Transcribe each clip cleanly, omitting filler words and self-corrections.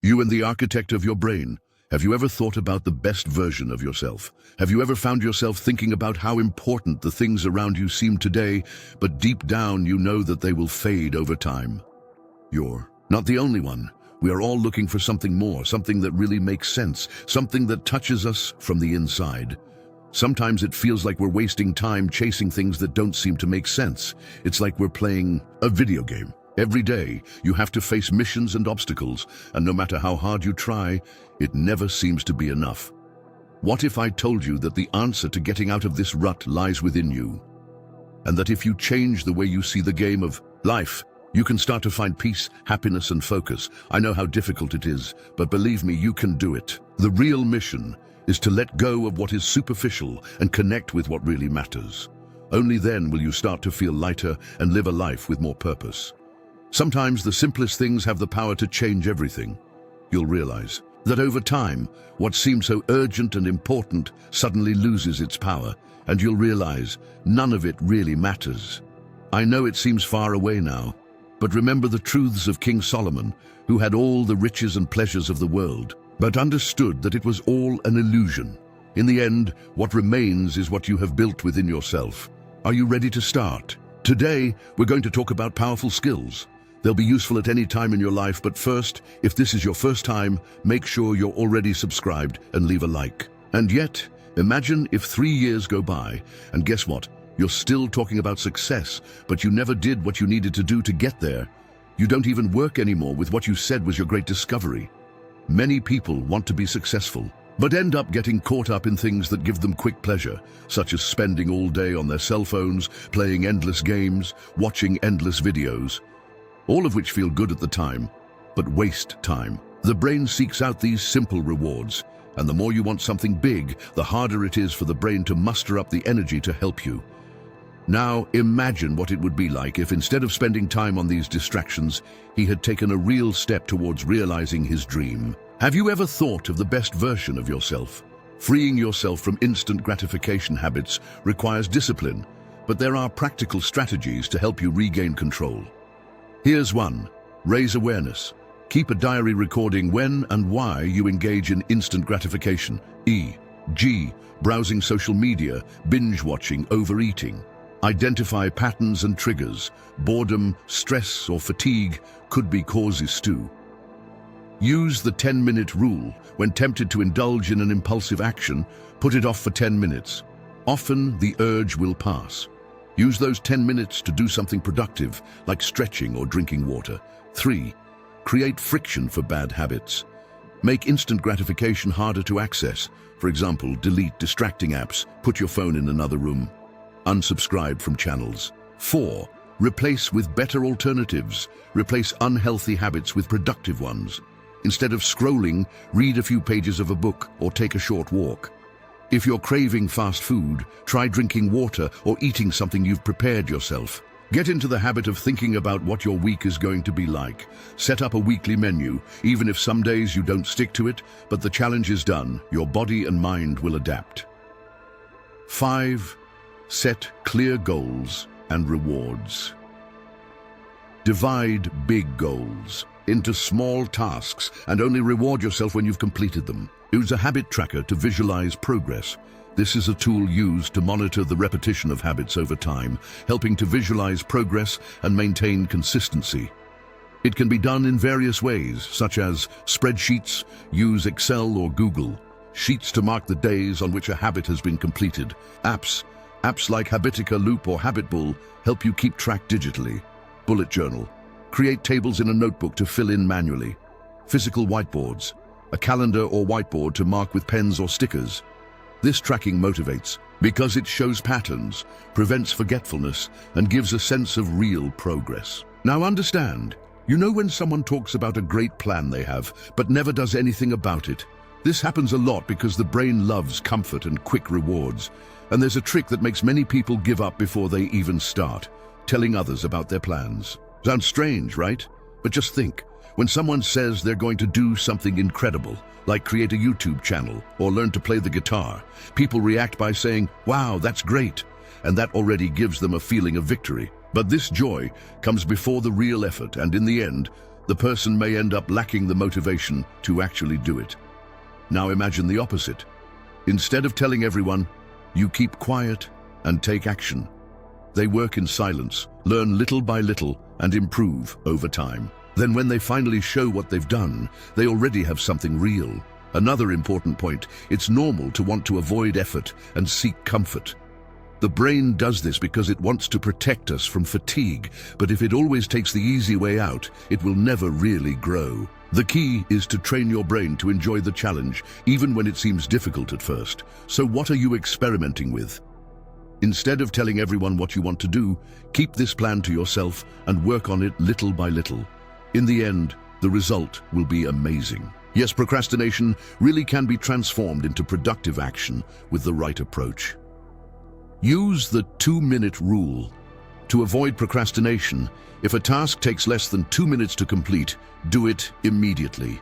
You and the architect of your brain. Have you ever thought about the best version of yourself? Have you ever found yourself thinking about how important the things around you seem today, but deep down you know that they will fade over time? You're not the only one. We are all looking for something more, something that really makes sense, something that touches us from the inside. Sometimes it feels like we're wasting time chasing things that don't seem to make sense. It's like we're playing a video game. Every day, you have to face missions and obstacles, and no matter how hard you try, it never seems to be enough. What if I told you that the answer to getting out of this rut lies within you? And that if you change the way you see the game of life, you can start to find peace, happiness, and focus. I know how difficult it is, but believe me, you can do it. The real mission is to let go of what is superficial and connect with what really matters. Only then will you start to feel lighter and live a life with more purpose. Sometimes the simplest things have the power to change everything. You'll realize that over time, what seems so urgent and important suddenly loses its power, and you'll realize none of it really matters. I know it seems far away now, but remember the truths of King Solomon, who had all the riches and pleasures of the world, but understood that it was all an illusion. In the end, what remains is what you have built within yourself. Are you ready to start? Today, we're going to talk about powerful skills. They'll be useful at any time in your life, but first, if this is your first time, make sure you're already subscribed and leave a like. And yet, imagine if 3 years go by, and guess what? You're still talking about success, but you never did what you needed to do to get there. You don't even work anymore with what you said was your great discovery. Many people want to be successful, but end up getting caught up in things that give them quick pleasure, such as spending all day on their cell phones, playing endless games, watching endless videos. All of which feel good at the time, but waste time. The brain seeks out these simple rewards, and the more you want something big, the harder it is for the brain to muster up the energy to help you. Now, imagine what it would be like if instead of spending time on these distractions, he had taken a real step towards realizing his dream. Have you ever thought of the best version of yourself? Freeing yourself from instant gratification habits requires discipline, but there are practical strategies to help you regain control. Here's one. Raise awareness. Keep a diary recording when and why you engage in instant gratification, e.g., browsing social media, binge-watching, overeating. Identify patterns and triggers. Boredom, stress, or fatigue could be causes too. Use the 10-minute rule. When tempted to indulge in an impulsive action, put it off for 10 minutes. Often, the urge will pass. Use those 10 minutes to do something productive, like stretching or drinking water. 3. Create friction for bad habits. Make instant gratification harder to access. For example, delete distracting apps, put your phone in another room. Unsubscribe from channels. 4. Replace with better alternatives. Replace unhealthy habits with productive ones. Instead of scrolling, read a few pages of a book or take a short walk. If you're craving fast food, try drinking water or eating something you've prepared yourself. Get into the habit of thinking about what your week is going to be like. Set up a weekly menu, even if some days you don't stick to it, but the challenge is done. Your body and mind will adapt. 5. Set clear goals and rewards. Divide big goals into small tasks and only reward yourself when you've completed them. Use a habit tracker to visualize progress. This is a tool used to monitor the repetition of habits over time, helping to visualize progress and maintain consistency. It can be done in various ways, such as spreadsheets, use Excel or Google, sheets to mark the days on which a habit has been completed, apps like Habitica Loop or Habitbull help you keep track digitally, bullet journal, create tables in a notebook to fill in manually, physical whiteboards, a calendar or whiteboard to mark with pens or stickers. This tracking motivates because it shows patterns, prevents forgetfulness, and gives a sense of real progress. Now understand, you know when someone talks about a great plan they have, but never does anything about it. This happens a lot because the brain loves comfort and quick rewards, and there's a trick that makes many people give up before they even start, telling others about their plans. Sounds strange, right? But just think. When someone says they're going to do something incredible, like create a YouTube channel or learn to play the guitar, people react by saying, "Wow, that's great," and that already gives them a feeling of victory. But this joy comes before the real effort, and in the end, the person may end up lacking the motivation to actually do it. Now imagine the opposite. Instead of telling everyone, you keep quiet and take action. They work in silence, learn little by little, and improve over time. Then when they finally show what they've done, they already have something real. Another important point, it's normal to want to avoid effort and seek comfort. The brain does this because it wants to protect us from fatigue, but if it always takes the easy way out, it will never really grow. The key is to train your brain to enjoy the challenge, even when it seems difficult at first. So what are you experimenting with? Instead of telling everyone what you want to do, keep this plan to yourself and work on it little by little. In the end, the result will be amazing. Yes, procrastination really can be transformed into productive action with the right approach. Use the 2-minute rule. To avoid procrastination, if a task takes less than 2 minutes to complete, do it immediately.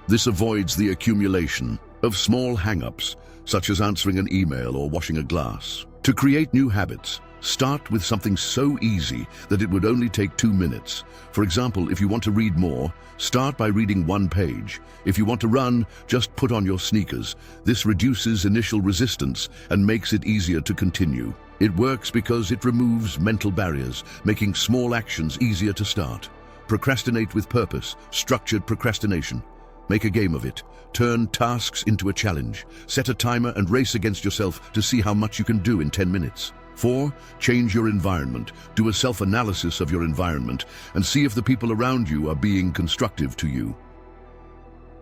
This avoids the accumulation of small hang-ups, such as answering an email or washing a glass. To create new habits, start with something so easy that it would only take 2 minutes. For example, if you want to read more, start by reading 1 page. If you want to run, just put on your sneakers. This reduces initial resistance and makes it easier to continue. It works because it removes mental barriers, making small actions easier to start. Procrastinate with purpose, structured procrastination. Make a game of it. Turn tasks into a challenge. Set a timer and race against yourself to see how much you can do in 10 minutes. 4. Change your environment. Do a self-analysis of your environment and see if the people around you are being constructive to you.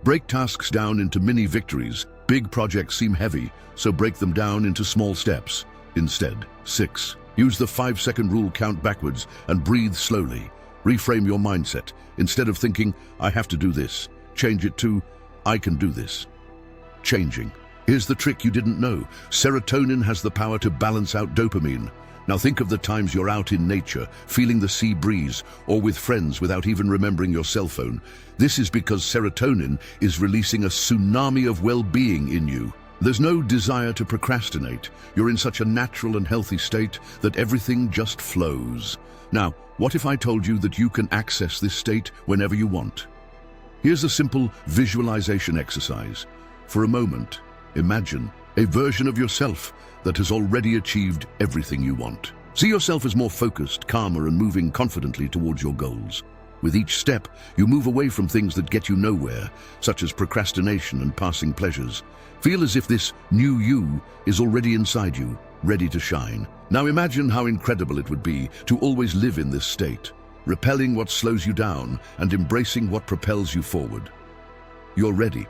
Break tasks down into mini victories. Big projects seem heavy, so break them down into small steps instead. 6. Use the 5-second rule, count backwards and breathe slowly. Reframe your mindset. Instead of thinking, I have to do this, change it to, I can do this. Changing. Here's the trick you didn't know. Serotonin has the power to balance out dopamine. Now think of the times you're out in nature, feeling the sea breeze, or with friends without even remembering your cell phone. This is because serotonin is releasing a tsunami of well-being in you. There's no desire to procrastinate. You're in such a natural and healthy state that everything just flows. Now, what if I told you that you can access this state whenever you want? Here's a simple visualization exercise. For a moment, imagine a version of yourself that has already achieved everything you want. See yourself as more focused, calmer, and moving confidently towards your goals. With each step, you move away from things that get you nowhere, such as procrastination and passing pleasures. Feel as if this new you is already inside you, ready to shine. Now imagine how incredible it would be to always live in this state, repelling what slows you down and embracing what propels you forward. You're ready.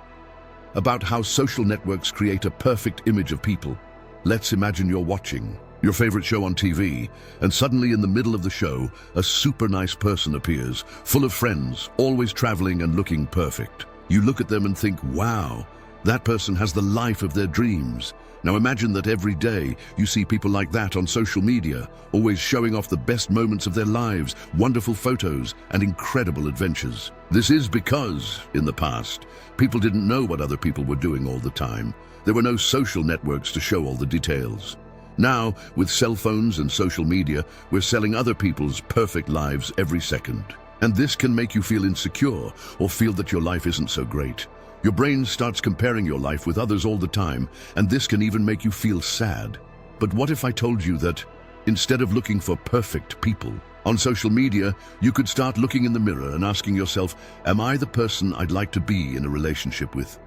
About how social networks create a perfect image of people. Let's imagine you're watching your favorite show on TV, and suddenly in the middle of the show, a super nice person appears, full of friends, always traveling and looking perfect. You look at them and think, wow, that person has the life of their dreams. Now imagine that every day you see people like that on social media, always showing off the best moments of their lives, wonderful photos, and incredible adventures. This is because, in the past, people didn't know what other people were doing all the time. There were no social networks to show all the details. Now, with cell phones and social media, we're selling other people's perfect lives every second. And this can make you feel insecure or feel that your life isn't so great. Your brain starts comparing your life with others all the time, and this can even make you feel sad. But what if I told you that, instead of looking for perfect people on social media, you could start looking in the mirror and asking yourself, am I the person I'd like to be in a relationship with?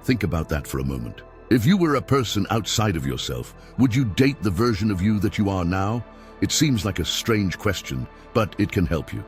Think about that for a moment. If you were a person outside of yourself, would you date the version of you that you are now? It seems like a strange question, but it can help you.